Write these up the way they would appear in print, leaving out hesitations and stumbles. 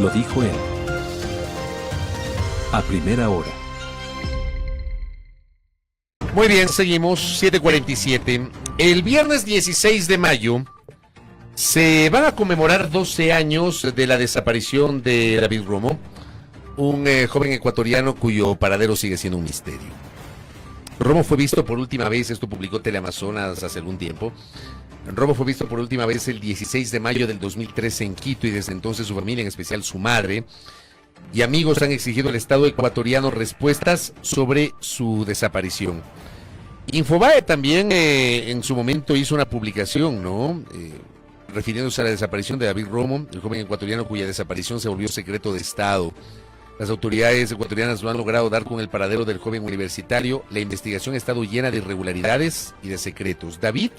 Lo dijo él. A primera hora. Muy bien, seguimos, 7:47. El viernes 16 de mayo se van a conmemorar 12 años de la desaparición de David Romo, un joven ecuatoriano cuyo paradero sigue siendo un misterio. Romo fue visto por última vez, esto publicó Teleamazonas hace algún tiempo. Romo fue visto por última vez el 16 de mayo del 2013 en Quito y desde entonces su familia, en especial su madre y amigos, han exigido al Estado ecuatoriano respuestas sobre su desaparición. Infobae también en su momento hizo una publicación, ¿no? Refiriéndose a la desaparición de David Romo, el joven ecuatoriano cuya desaparición se volvió secreto de Estado. Las autoridades ecuatorianas no han logrado dar con el paradero del joven universitario. La investigación ha estado llena de irregularidades y de secretos. David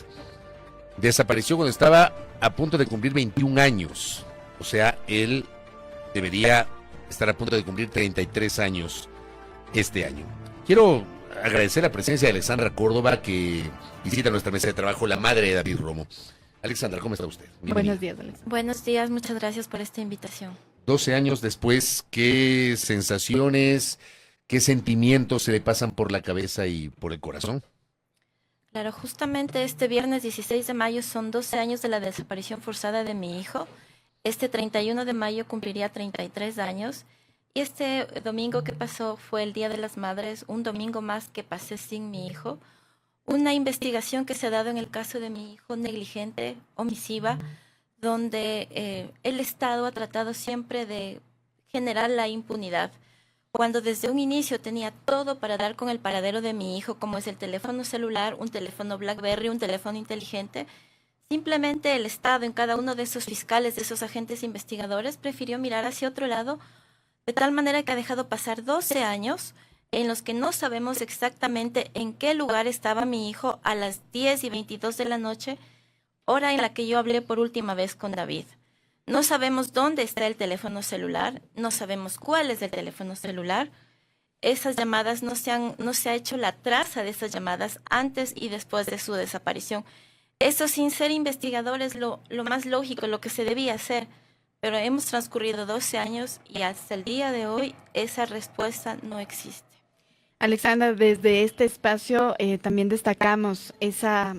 desapareció cuando estaba a punto de cumplir 21 años. O sea, él debería estar a punto de cumplir 33 años este año. Quiero agradecer la presencia de Alexandra Córdoba, que visita nuestra mesa de trabajo, la madre de David Romo. Alexandra, ¿cómo está usted? Bienvenida. Buenos días, Alexandra. Buenos días, muchas gracias por esta invitación. 12 años después, ¿qué sensaciones, qué sentimientos se le pasan por la cabeza y por el corazón? Claro, justamente este viernes 16 de mayo son 12 años de la desaparición forzada de mi hijo. Este 31 de mayo cumpliría 33 años. Y este domingo que pasó fue el Día de las Madres, un domingo más que pasé sin mi hijo. Una investigación que se ha dado en el caso de mi hijo negligente, omisiva, donde el Estado ha tratado siempre de generar la impunidad. Cuando desde un inicio tenía todo para dar con el paradero de mi hijo, como es el teléfono celular, un teléfono BlackBerry, un teléfono inteligente, simplemente el Estado, en cada uno de esos fiscales, de esos agentes investigadores, prefirió mirar hacia otro lado, de tal manera que ha dejado pasar 12 años en los que no sabemos exactamente en qué lugar estaba mi hijo a las 10:22 de la noche, hora en la que yo hablé por última vez con David. No sabemos dónde está el teléfono celular, no sabemos cuál es el teléfono celular. Esas llamadas no se ha hecho la traza de esas llamadas antes y después de su desaparición. Eso, sin ser investigadores, lo más lógico, lo que se debía hacer. Pero hemos transcurrido 12 años y hasta el día de hoy esa respuesta no existe. Alexandra, desde este espacio también destacamos esa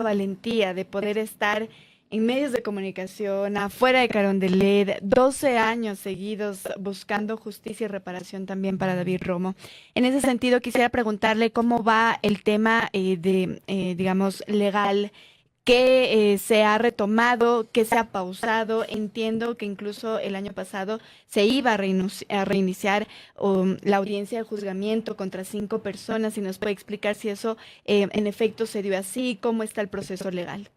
valentía de poder estar en medios de comunicación, afuera de Carondelet, 12 años seguidos buscando justicia y reparación también para David Romo. En ese sentido, quisiera preguntarle cómo va el tema legal, qué se ha retomado, qué se ha pausado. Entiendo que incluso el año pasado se iba a reiniciar la audiencia de juzgamiento contra 5 personas. Si nos puede explicar si eso en efecto se dio así, cómo está el proceso legal.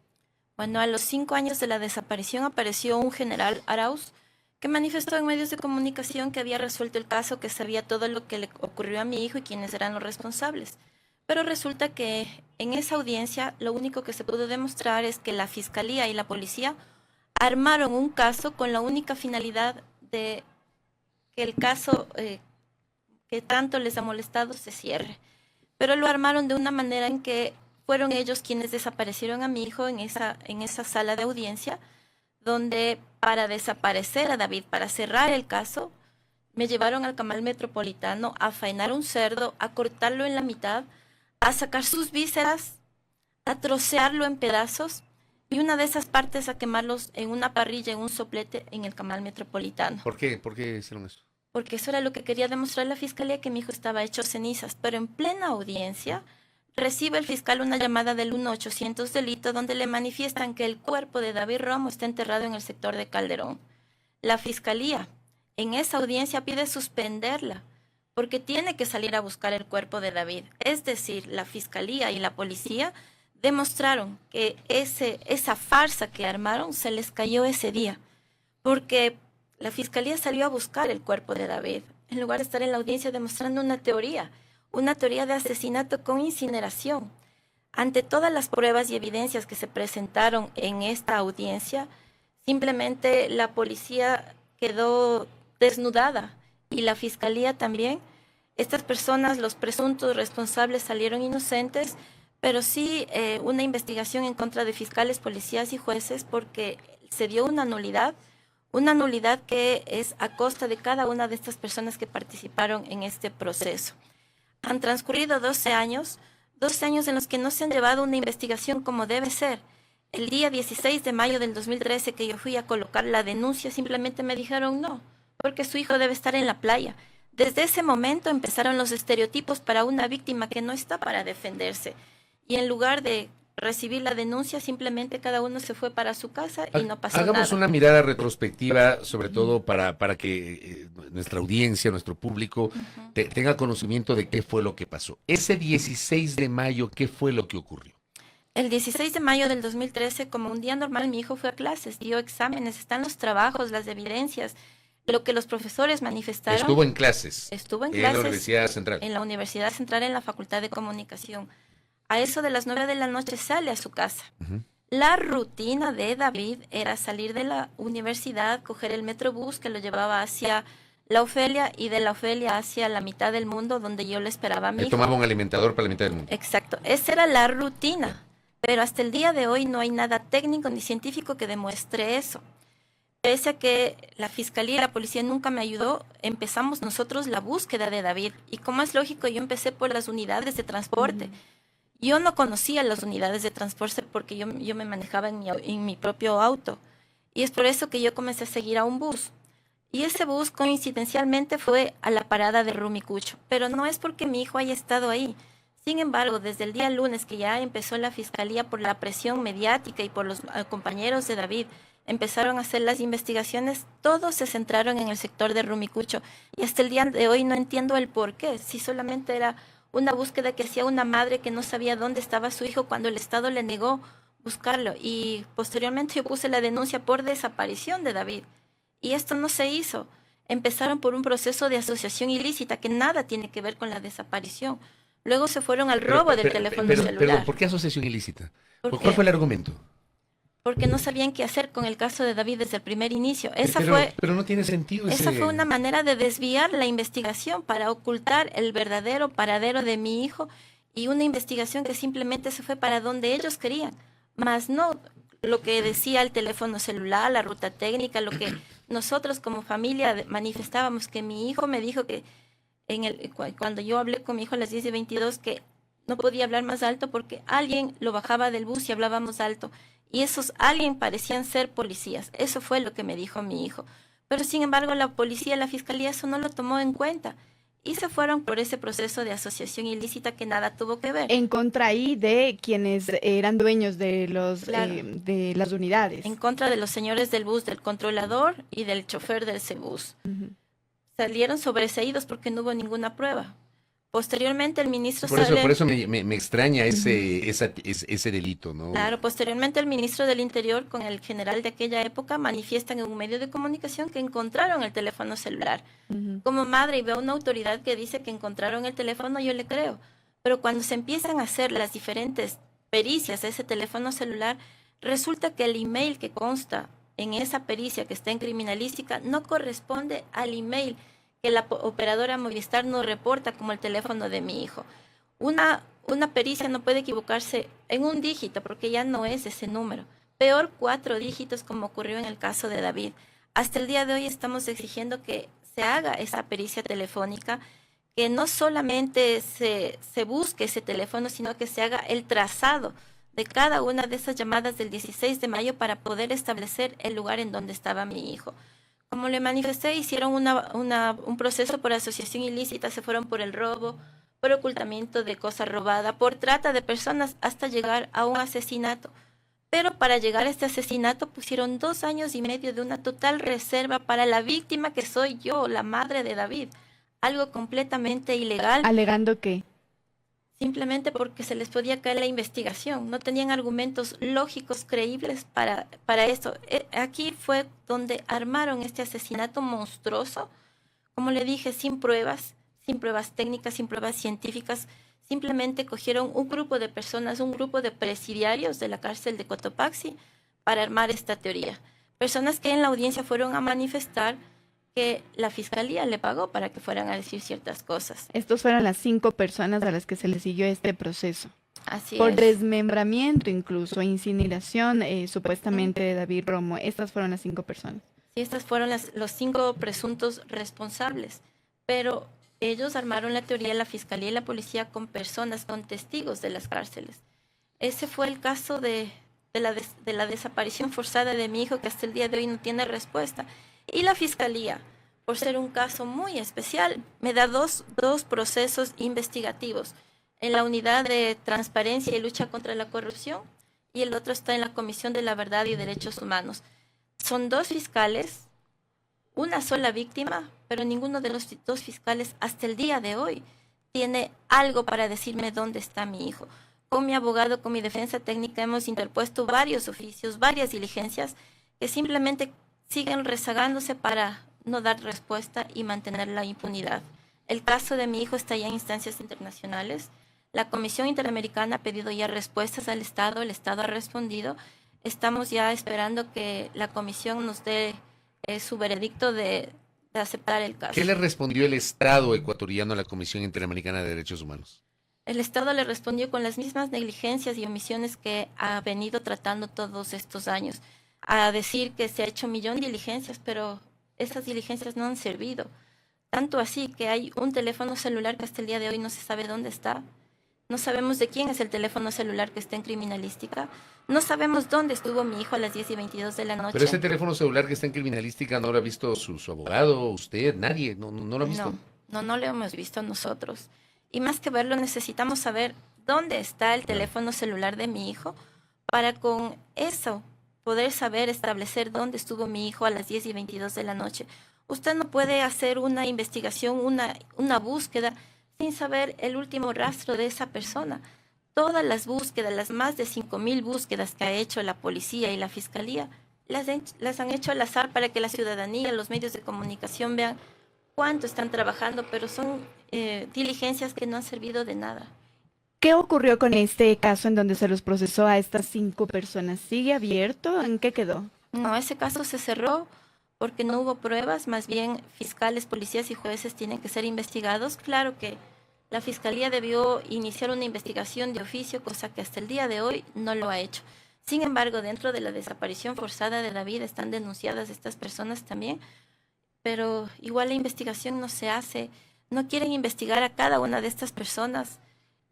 Bueno, a los 5 años de la desaparición apareció un general Arauz que manifestó en medios de comunicación que había resuelto el caso, que sabía todo lo que le ocurrió a mi hijo y quiénes eran los responsables. Pero resulta que en esa audiencia lo único que se pudo demostrar es que la fiscalía y la policía armaron un caso con la única finalidad de que el caso que tanto les ha molestado se cierre. Pero lo armaron de una manera en que fueron ellos quienes desaparecieron a mi hijo en esa sala de audiencia, donde para desaparecer a David, para cerrar el caso, me llevaron al Camal Metropolitano a faenar un cerdo, a cortarlo en la mitad, a sacar sus vísceras, a trocearlo en pedazos y una de esas partes a quemarlos en una parrilla, en un soplete en el Camal Metropolitano. ¿Por qué? ¿Por qué hicieron eso? Porque eso era lo que quería demostrar la fiscalía, que mi hijo estaba hecho cenizas. Pero en plena audiencia recibe el fiscal una llamada del 1-800 delito donde le manifiestan que el cuerpo de David Romo está enterrado en el sector de Calderón. La fiscalía en esa audiencia pide suspenderla porque tiene que salir a buscar el cuerpo de David. Es decir, la fiscalía y la policía demostraron que esa farsa que armaron se les cayó ese día, porque la fiscalía salió a buscar el cuerpo de David, en lugar de estar en la audiencia demostrando una teoría de asesinato con incineración. Ante todas las pruebas y evidencias que se presentaron en esta audiencia, simplemente la policía quedó desnudada y la fiscalía también. Estas personas, los presuntos responsables, salieron inocentes, pero sí una investigación en contra de fiscales, policías y jueces, porque se dio una nulidad, Una nulidad que es a costa de cada una de estas personas que participaron en este proceso. Han transcurrido 12 años en los que no se han llevado una investigación como debe ser. El día 16 de mayo del 2013 que yo fui a colocar la denuncia, simplemente me dijeron no, porque su hijo debe estar en la playa. Desde ese momento empezaron los estereotipos para una víctima que no está para defenderse. Y en lugar de recibir la denuncia, simplemente cada uno se fue para su casa y no pasó nada. Hagamos una mirada retrospectiva, sobre todo para que nuestra audiencia, nuestro público, tenga conocimiento de qué fue lo que pasó. Ese 16 de mayo, ¿qué fue lo que ocurrió? El 16 de mayo del 2013, como un día normal, mi hijo fue a clases, dio exámenes, están los trabajos, las evidencias, lo que los profesores manifestaron. Estuvo en clases. Estuvo en la clases Universidad Central. En la Universidad Central, en la Facultad de Comunicación. A eso de las 9 de la noche sale a su casa. La rutina de David era salir de la universidad, coger el metrobús que lo llevaba hacia la Ofelia y de la Ofelia hacia la mitad del mundo donde yo le esperaba a mi hijo. Tomaba un alimentador para la mitad del mundo. Exacto, esa era la rutina. Pero hasta el día de hoy no hay nada técnico ni científico que demuestre eso. Pese a que la Fiscalía y la Policía nunca me ayudó, empezamos nosotros la búsqueda de David. Y como es lógico, yo empecé por las unidades de transporte. Yo no conocía las unidades de transporte porque yo me manejaba en mi propio auto. Y es por eso que yo comencé a seguir a un bus. Y ese bus coincidencialmente fue a la parada de Rumicucho. Pero no es porque mi hijo haya estado ahí. Sin embargo, desde el día lunes que ya empezó la Fiscalía por la presión mediática y por los compañeros de David, empezaron a hacer las investigaciones, todos se centraron en el sector de Rumicucho. Y hasta el día de hoy no entiendo el por qué, si solamente era una búsqueda que hacía una madre que no sabía dónde estaba su hijo cuando el Estado le negó buscarlo. Y posteriormente yo puse la denuncia por desaparición de David. Y esto no se hizo. Empezaron por un proceso de asociación ilícita que nada tiene que ver con la desaparición. Luego se fueron al robo del teléfono celular. Pero, ¿por qué asociación ilícita? ¿Cuál fue el argumento? Porque no sabían qué hacer con el caso de David desde el primer inicio. Pero no tiene sentido esa fue una manera de desviar la investigación para ocultar el verdadero paradero de mi hijo y una investigación que simplemente se fue para donde ellos querían, más no lo que decía el teléfono celular, la ruta técnica, lo que nosotros como familia manifestábamos, que mi hijo me dijo que cuando yo hablé con mi hijo a las 10:22 que no podía hablar más alto porque alguien lo bajaba del bus y hablábamos alto. Y esos alguien parecían ser policías. Eso fue lo que me dijo mi hijo. Pero sin embargo la policía, la fiscalía, eso no lo tomó en cuenta. Y se fueron por ese proceso de asociación ilícita que nada tuvo que ver. En contra ahí de quienes eran dueños de de las unidades. En contra de los señores del bus, del controlador y del chofer de ese bus. Salieron sobreseídos porque no hubo ninguna prueba. Posteriormente el ministro Por eso me extraña ese delito, ¿no? Claro, posteriormente el ministro del Interior con el general de aquella época manifiestan en un medio de comunicación que encontraron el teléfono celular. Como madre y veo una autoridad que dice que encontraron el teléfono, yo le creo. Pero cuando se empiezan a hacer las diferentes pericias de ese teléfono celular, resulta que el email que consta en esa pericia que está en criminalística no corresponde al email que la operadora Movistar nos reporta como el teléfono de mi hijo. Una pericia no puede equivocarse en un dígito porque ya no es ese número. Peor 4 dígitos como ocurrió en el caso de David. Hasta el día de hoy estamos exigiendo que se haga esa pericia telefónica, que no solamente se busque ese teléfono, sino que se haga el trazado de cada una de esas llamadas del 16 de mayo para poder establecer el lugar en donde estaba mi hijo. Como le manifesté, hicieron un proceso por asociación ilícita, se fueron por el robo, por ocultamiento de cosa robada, por trata de personas, hasta llegar a un asesinato. Pero para llegar a este asesinato pusieron 2 años y medio de una total reserva para la víctima que soy yo, la madre de David. Algo completamente ilegal. ¿Alegando qué? Simplemente porque se les podía caer la investigación. No tenían argumentos lógicos, creíbles para esto. Aquí fue donde armaron este asesinato monstruoso, como le dije, sin pruebas técnicas, sin pruebas científicas. Simplemente cogieron un grupo de personas, un grupo de presidiarios de la cárcel de Cotopaxi para armar esta teoría. Personas que en la audiencia fueron a manifestar que la fiscalía le pagó para que fueran a decir ciertas cosas. Estos fueron las 5 personas a las que se les siguió este proceso. Así por es. desmembramiento, incluso incineración, supuestamente de David Romo. Estas fueron las 5 personas. Y estas fueron los 5 presuntos responsables. Pero ellos armaron la teoría, la fiscalía y la policía, con personas, con testigos de las cárceles. Ese fue el caso de la desaparición forzada de mi hijo, que hasta el día de hoy no tiene respuesta. Y la fiscalía, por ser un caso muy especial, me da dos procesos investigativos. En la unidad de transparencia y lucha contra la corrupción, y el otro está en la Comisión de la Verdad y Derechos Humanos. Son 2 fiscales, una sola víctima, pero ninguno de los 2 fiscales hasta el día de hoy tiene algo para decirme dónde está mi hijo. Con mi abogado, con mi defensa técnica, hemos interpuesto varios oficios, varias diligencias que simplemente siguen rezagándose para no dar respuesta y mantener la impunidad. El caso de mi hijo está ya en instancias internacionales. La Comisión Interamericana ha pedido ya respuestas al Estado, el Estado ha respondido. Estamos ya esperando que la Comisión nos dé su veredicto de aceptar el caso. ¿Qué le respondió el Estado ecuatoriano a la Comisión Interamericana de Derechos Humanos? El Estado le respondió con las mismas negligencias y omisiones que ha venido tratando todos estos años. A decir que se ha hecho 1.000.000 de diligencias, pero esas diligencias no han servido. Tanto así que hay un teléfono celular que hasta el día de hoy no se sabe dónde está. No sabemos de quién es el teléfono celular que está en criminalística. No sabemos dónde estuvo mi hijo a las 10:22 de la noche. Pero ese teléfono celular que está en criminalística, ¿no lo ha visto su abogado, usted, nadie? ¿No lo ha visto? No lo hemos visto nosotros. Y más que verlo, necesitamos saber dónde está el teléfono celular de mi hijo para con eso poder saber establecer dónde estuvo mi hijo a las 10:22 de la noche. Usted no puede hacer una investigación, una búsqueda sin saber el último rastro de esa persona. Todas las búsquedas, las más de 5.000 búsquedas que ha hecho la policía y la fiscalía, las han hecho al azar para que la ciudadanía, los medios de comunicación vean cuánto están trabajando, pero son diligencias que no han servido de nada. ¿Qué ocurrió con este caso en donde se los procesó a estas 5 personas? ¿Sigue abierto? ¿En qué quedó? No, ese caso se cerró porque no hubo pruebas, más bien fiscales, policías y jueces tienen que ser investigados. Claro que la fiscalía debió iniciar una investigación de oficio, cosa que hasta el día de hoy no lo ha hecho. Sin embargo, dentro de la desaparición forzada de David están denunciadas estas personas también, pero igual la investigación no se hace. No quieren investigar a cada una de estas personas.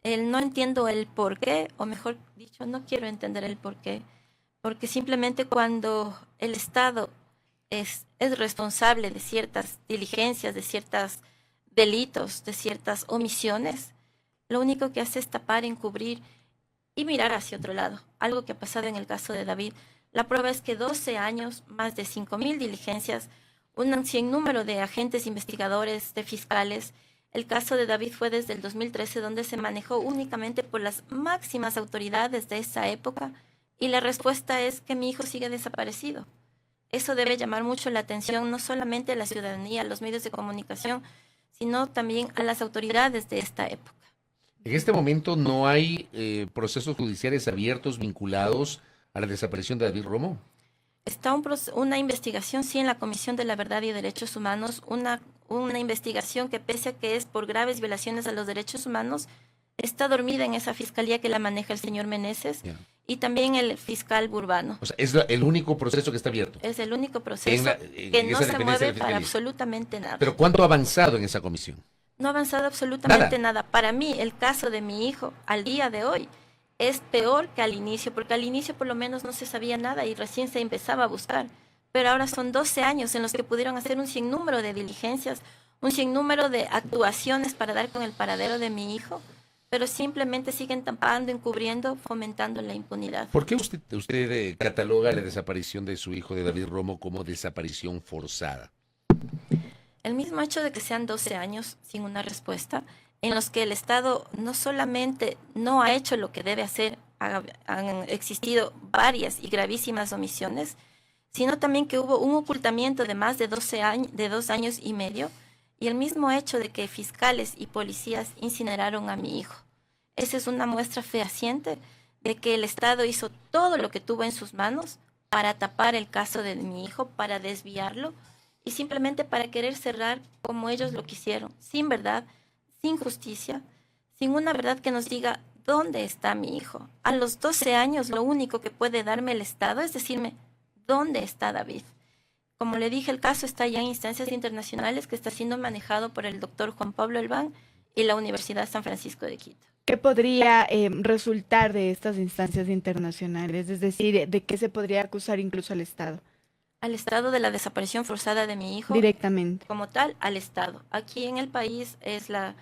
No entiendo el por qué, o mejor dicho, no quiero entender el por qué, porque simplemente cuando el Estado es responsable de ciertas diligencias, de ciertos delitos, de ciertas omisiones, lo único que hace es tapar, encubrir y mirar hacia otro lado. Algo que ha pasado en el caso de David. La prueba es que 12 años, más de 5.000 diligencias, un sinnúmero de agentes investigadores, de fiscales. El caso de David fue desde el 2013, donde se manejó únicamente por las máximas autoridades de esa época, y la respuesta es que mi hijo sigue desaparecido. Eso debe llamar mucho la atención, no solamente a la ciudadanía, a los medios de comunicación, sino también a las autoridades de esta época. En este momento no hay procesos judiciales abiertos vinculados a la desaparición de David Romo. Está una investigación, sí, en la Comisión de la Verdad y Derechos Humanos, una investigación que, pese a que es por graves violaciones a los derechos humanos, está dormida en esa fiscalía que la maneja el señor Meneses. Yeah. Y también el fiscal Burbano. O sea, es el único proceso que está abierto. Es el único proceso que no se mueve para absolutamente nada. ¿Pero cuánto ha avanzado en esa comisión? No ha avanzado absolutamente nada. Para mí, el caso de mi hijo, al día de hoy, es peor que al inicio, porque al inicio por lo menos no se sabía nada y recién se empezaba a buscar. Pero ahora son 12 años en los que pudieron hacer un sinnúmero de diligencias, un sinnúmero de actuaciones para dar con el paradero de mi hijo, pero simplemente siguen tapando, encubriendo, fomentando la impunidad. ¿Por qué usted cataloga la desaparición de su hijo, de David Romo, como desaparición forzada? El mismo hecho de que sean 12 años sin una respuesta, en los que el Estado no solamente no ha hecho lo que debe hacer, han existido varias y gravísimas omisiones, sino también que hubo un ocultamiento de más de 2 años y medio, y el mismo hecho de que fiscales y policías incineraron a mi hijo. Esa es una muestra fehaciente de que el Estado hizo todo lo que tuvo en sus manos para tapar el caso de mi hijo, para desviarlo y simplemente para querer cerrar como ellos lo quisieron, sin verdad, sin justicia, sin una verdad que nos diga dónde está mi hijo. A los 12 años lo único que puede darme el Estado es decirme dónde está David. Como le dije, el caso está ya en instancias internacionales que está siendo manejado por el doctor Juan Pablo Elván y la Universidad San Francisco de Quito. ¿Qué podría resultar de estas instancias internacionales? Es decir, ¿de qué se podría acusar incluso al Estado? Al Estado de la desaparición forzada de mi hijo. Directamente. Como tal, al Estado. Aquí en el país es la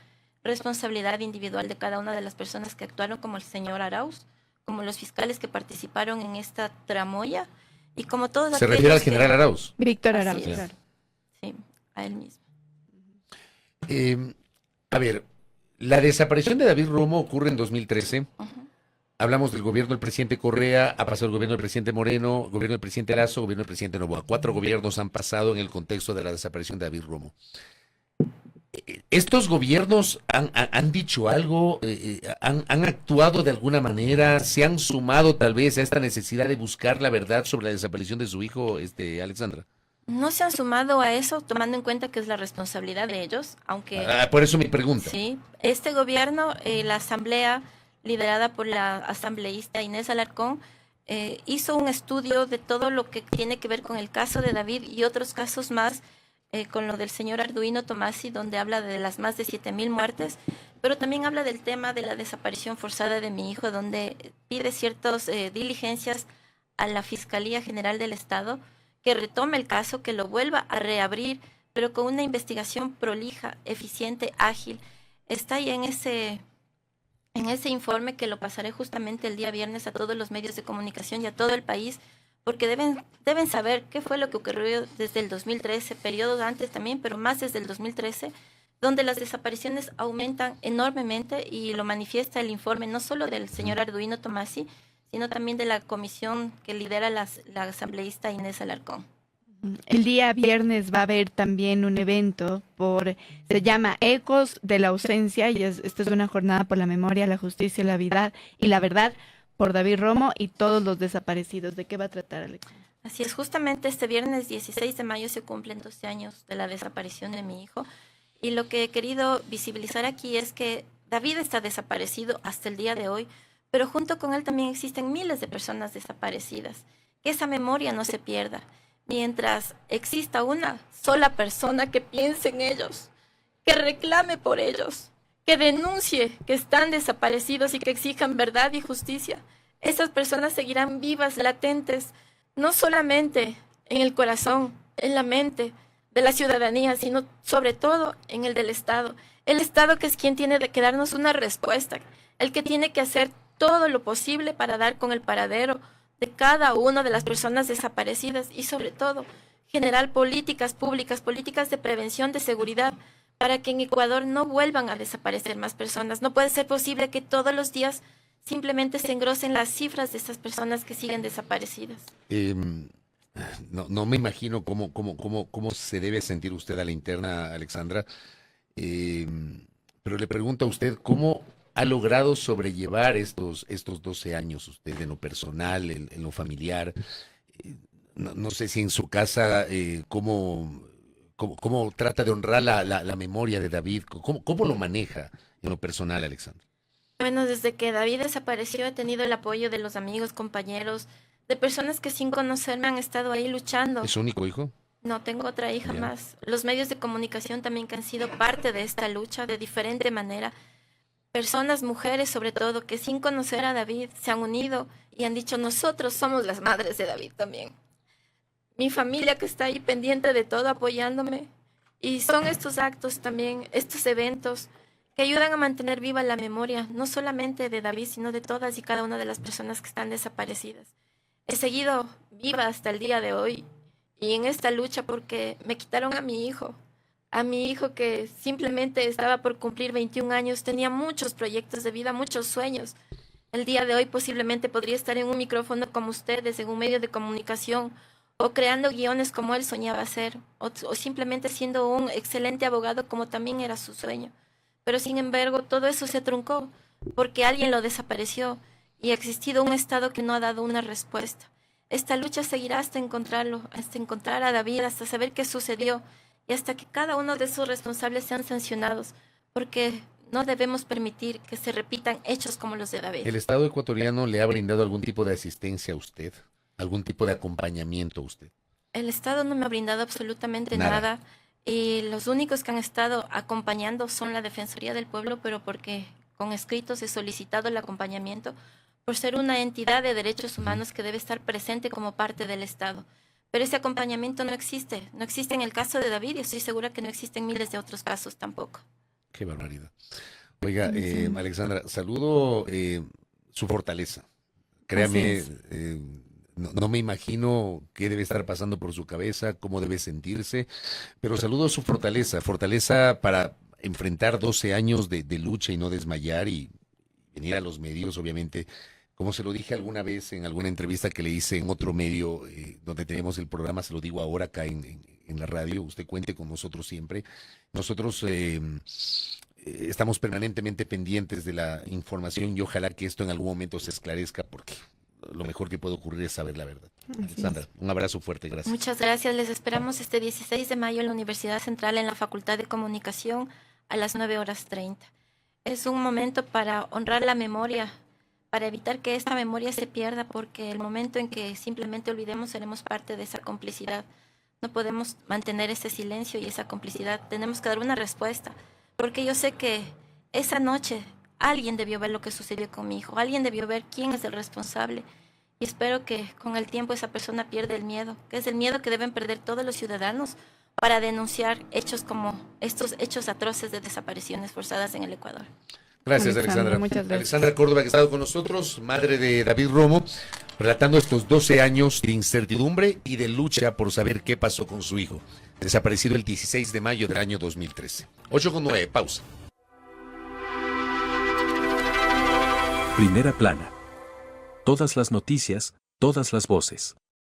responsabilidad individual de cada una de las personas que actuaron, como el señor Arauz, como los fiscales que participaron en esta tramoya, y como todos ¿Se refiere al general Arauz? Víctor Así Arauz, es. claro. Sí, a él mismo. A ver, la desaparición de David Romo ocurre en 2013. Ujú. Hablamos del gobierno del presidente Correa, ha pasado el gobierno del presidente Moreno, gobierno del presidente Lazo, gobierno del presidente Noboa. 4 gobiernos han pasado en el contexto de la desaparición de David Romo. ¿Estos gobiernos han dicho algo? ¿Han actuado de alguna manera? ¿Se han sumado tal vez a esta necesidad de buscar la verdad sobre la desaparición de su hijo, Alexandra? No se han sumado a eso, tomando en cuenta que es la responsabilidad de ellos, aunque Por eso mi pregunta. sí, este gobierno, la asamblea liderada por la asambleísta Inés Alarcón, hizo un estudio de todo lo que tiene que ver con el caso de David y otros casos más, con lo del señor Arduino Tomasi, donde habla de las más de 7,000 muertes, pero también habla del tema de la desaparición forzada de mi hijo, donde pide ciertas diligencias a la Fiscalía General del Estado, que retome el caso, que lo vuelva a reabrir, pero con una investigación prolija, eficiente, ágil. Está ahí en ese informe, que lo pasaré justamente el día viernes a todos los medios de comunicación y a todo el país, porque deben saber qué fue lo que ocurrió desde el 2013, periodos antes también, pero más desde el 2013, donde las desapariciones aumentan enormemente, y lo manifiesta el informe no solo del señor Arduino Tomasi, sino también de la comisión que lidera la asambleísta Inés Alarcón. El día viernes va a haber también un evento se llama Ecos de la Ausencia, y esta es una jornada por la memoria, la justicia, la vida y la verdad por David Romo y todos los desaparecidos. ¿De qué va a tratar, Alex? Así es, justamente este viernes 16 de mayo se cumplen 12 años de la desaparición de mi hijo, y lo que he querido visibilizar aquí es que David está desaparecido hasta el día de hoy, pero junto con él también existen miles de personas desaparecidas. Que esa memoria no se pierda. Mientras exista una sola persona que piense en ellos, que reclame por ellos, que denuncie que están desaparecidos y que exijan verdad y justicia, esas personas seguirán vivas, latentes, no solamente en el corazón, en la mente de la ciudadanía, sino sobre todo en el del Estado. El Estado, que es quien tiene que darnos una respuesta, el que tiene que hacer todo lo posible para dar con el paradero de cada una de las personas desaparecidas, y sobre todo generar políticas públicas, políticas de prevención, de seguridad, para que en Ecuador no vuelvan a desaparecer más personas. No puede ser posible que todos los días simplemente se engrosen las cifras de estas personas que siguen desaparecidas. No me imagino cómo se debe sentir usted a la interna, Alexandra, pero le pregunto a usted, ¿cómo ha logrado sobrellevar estos 12 años usted en lo personal, en lo familiar? No sé si en su casa, ¿cómo trata de honrar la memoria de David? ¿Cómo lo maneja en lo personal, Alexandra? Bueno, desde que David desapareció he tenido el apoyo de los amigos, compañeros, de personas que sin conocerme han estado ahí luchando. ¿Es su único hijo? No, tengo otra hija Ya. más. Los medios de comunicación también, que han sido parte de esta lucha de diferente manera. Personas, mujeres sobre todo, que sin conocer a David se han unido y han dicho: nosotros somos las madres de David también. Mi familia, que está ahí pendiente de todo, apoyándome. Y son estos actos también, estos eventos, que ayudan a mantener viva la memoria, no solamente de David, sino de todas y cada una de las personas que están desaparecidas. He seguido viva hasta el día de hoy, y en esta lucha, porque me quitaron a mi hijo que simplemente estaba por cumplir 21 años, tenía muchos proyectos de vida, muchos sueños. El día de hoy posiblemente podría estar en un micrófono como ustedes, en un medio de comunicación, o creando guiones como él soñaba hacer, o simplemente siendo un excelente abogado como también era su sueño. Pero sin embargo, todo eso se truncó porque alguien lo desapareció, y ha existido un Estado que no ha dado una respuesta. Esta lucha seguirá hasta encontrarlo, hasta encontrar a David, hasta saber qué sucedió, y hasta que cada uno de sus responsables sean sancionados, porque no debemos permitir que se repitan hechos como los de David. ¿El Estado ecuatoriano le ha brindado algún tipo de asistencia a usted? ¿Algún tipo de acompañamiento a usted? El Estado no me ha brindado absolutamente Nada. nada. Y los únicos que han estado acompañando son la Defensoría del Pueblo, pero porque con escritos he solicitado el acompañamiento por ser una entidad de derechos humanos que debe estar presente como parte del Estado. Pero ese acompañamiento no existe. No existe en el caso de David y estoy segura que no existe en miles de otros casos tampoco. Qué barbaridad. Oiga, Sí. Alexandra, saludo su fortaleza. Créame, Así no me imagino qué debe estar pasando por su cabeza, cómo debe sentirse, pero saludo su fortaleza, fortaleza para enfrentar 12 años de lucha y no desmayar y venir a los medios, obviamente. Como se lo dije alguna vez en alguna entrevista que le hice en otro medio donde tenemos el programa, se lo digo ahora acá en la radio, usted cuente con nosotros siempre. Nosotros estamos permanentemente pendientes de la información y ojalá que esto en algún momento se esclarezca porque lo mejor que puede ocurrir es saber la verdad. Así Alexandra, es. un abrazo fuerte, gracias. Muchas gracias. Les esperamos este 16 de mayo en la Universidad Central en la Facultad de Comunicación a las 9:30. Es un momento para honrar la memoria, para evitar que esta memoria se pierda, porque el momento en que simplemente olvidemos seremos parte de esa complicidad. No podemos mantener ese silencio y esa complicidad. Tenemos que dar una respuesta, porque yo sé que esa noche alguien debió ver lo que sucedió con mi hijo, alguien debió ver quién es el responsable. Y espero que con el tiempo esa persona pierda el miedo, que es el miedo que deben perder todos los ciudadanos para denunciar hechos como estos hechos atroces de desapariciones forzadas en el Ecuador. Gracias, Alexandra, Alexandra. muchas gracias. Alexandra Córdoba, que ha estado con nosotros, madre de David Romo, relatando estos 12 años de incertidumbre y de lucha por saber qué pasó con su hijo, desaparecido el 16 de mayo del año 2013. 8:09, pausa. Primera plana. Todas las noticias, todas las voces.